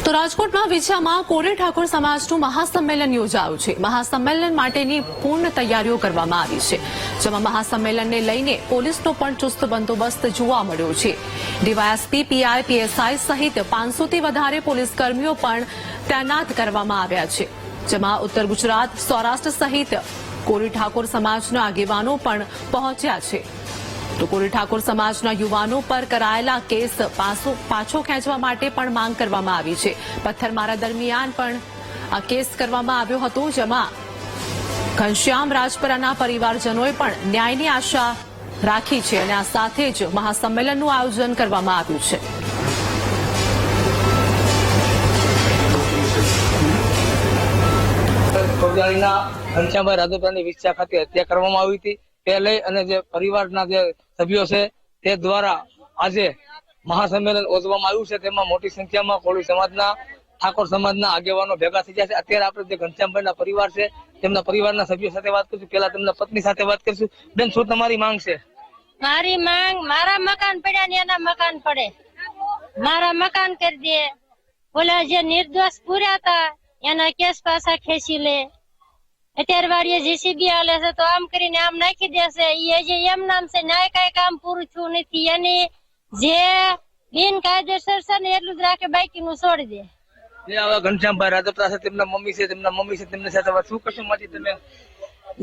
તો રાજકોટમાં વિછામાં કોરે ઠાકોર સમાજનું મહાસંમેલન યોજાયું છે। મહાસંમેલન માટેની પૂર્ણ તૈયારીઓ કરવામાં આવી છે, જેમાં મહાસંમેલનને લઈને પોલીસનો પણ ચુસ્ત બંદોબસ્ત જોવા મળ્યો છે। ડીવાયએસપી, પીઆઈ, પીએસઆઈ સહિત 500થી વધારે પોલીસકર્મીઓ પણ તૈનાત કરવામાં આવ્યા છે, જેમાં ઉત્તર ગુજરાત, સૌરાષ્ટ્ર સહિત કોરી ઠાકોર સમાજના આગેવાનો પણ પહોંચ્યા છે। તો કોરી ઠાકોર સમાજના યુવાનો પર કરાયેલા કેસ પાછો ખેંચવા માટે પણ માંગ કરવામાં આવી છે। પથ્થરમારા દરમિયાન પણ આ કેસ કરવામાં આવ્યો હતો, જેમાં ઘનશ્યામ રાજપરાના પરિવારજનોએ પણ ન્યાયની આશા રાખી છે અને આ સાથે જ મહાસંમેલનનું આયોજન કરવામાં આવ્યું છે। ઘનશ્યામભાઈ રાજપરાની વિછા ખાતે હત્યા કરવામાં આવી હતી। તે લઈ અને જે પરિવારના જે સભ્યો છે તે દ્વારા આજે મહાસંમેલન યોજવામાં આવ્યું છે। તેમાં મોટી સંખ્યામાં કોળી સમાજના, ઠાકોર સમાજના આગેવાનો ભેગા થઈ ગયા છે। અત્યારે આપણે જે ઘનશ્યામભાઈના પરિવાર છે તેમના પરિવારના સભ્યો સાથે વાત કરીશું। પહેલા તેમના પત્ની સાથે વાત કરીશું। બેન, શું તમારી માંગ છે? મારી માંગ, મારા મકાન પડ્યા ને એના મકાન પડે, મારા મકાન કરી દે। ઓલા જે નિર્દોષ પૂર્યા હતા એના કેસ પાછા ખેંચી લે। અત્યારે વાડીએ જેસીબી હાલે છે તો આમ કરીને આમ નાખી દેશે। એ જે એમ નામ છે, ન્યાય કઈ કામ પૂરું થયું નથી, એની જે બિનકાયદેસર છે ને એટલું જ રાખે, બાકીનું છોડી દે। ઘનશ્યામભાઈ રાજપરા છે, તેમના મમ્મી છે, તેમની સાથે શું કશું માંથી તમે?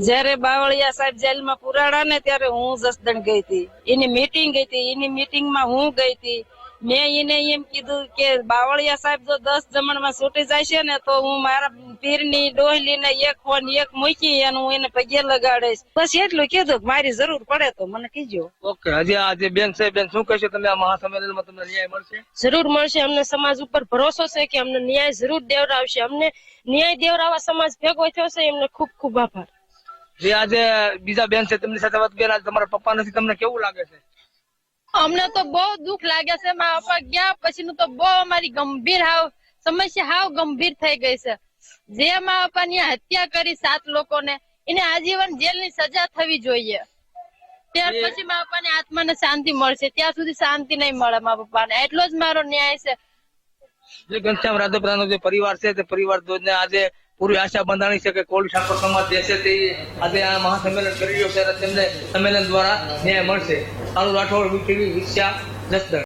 જયારે બાવળિયા સાહેબ જેલમાં પુરાડા ને ત્યારે હું જસદણ ગઈ હતી, એની મીટિંગ ગઈ હતી, એની મીટિંગમાં હું ગઈ હતી। મેં એને એમ કીધું કે બાવળિયા સાહેબ જો 10 જમણમાં છૂટી જાય છે ને તો હું મારા પીરની ડોહલી ને એક ફોન એક મૂકી અને હું એને પગે લગાડીશ। બસ એટલું કીધું, મારી જરૂર પડે તો મને કીજો। ઓકે, હજી આજે બેન છે, બેન શું કહેશો તમે? આ મહાસંમેલનમાં તમને ન્યાય મળશે? જરૂર મળશે। અમને સમાજ ઉપર ભરોસો છે કે અમને ન્યાય જરૂર દેવડાવશે। અમને ન્યાય દેવડાવવા સમાજ ભેગો થયો છે, એમને ખૂબ ખૂબ આભાર। જે આજે બીજા બેન છે તેમની સાથે વાત કરી, આજે તમારા પપ્પા નથી, તમને કેવું લાગે છે? અમને તો બહુ દુઃખ લાગે છે। મારા પપ્પા ગયા પછીનું તો બહુ અમારી ગંભીર સમસ્યા ગંભીર થઈ ગઈ છે। જે મારા પપ્પાની હત્યા કરી 7 લોકોને, એને આજીવન જેલની સજા થવી જોઈએ। ત્યાર પછી મારા પપ્પાની આત્માને શાંતિ મળશે, ત્યાં સુધી શાંતિ નહીં મળે મારા પપ્પાને। એટલો જ મારો ન્યાય છે। જે ઘનશ્યામ રાજપરાનો જે પરિવાર છે તે પરિવાર ને આજે પૂરી આશા બંધાણી છે કે કોળી ઠાકોર સમાજ જે છે તે આજે આ મહાસંમેલન કરી રહ્યો છે અને તેમને સંમેલન દ્વારા ન્યાય મળશે। રાઠોડ, વીટીવી, વિછા, જસદણ।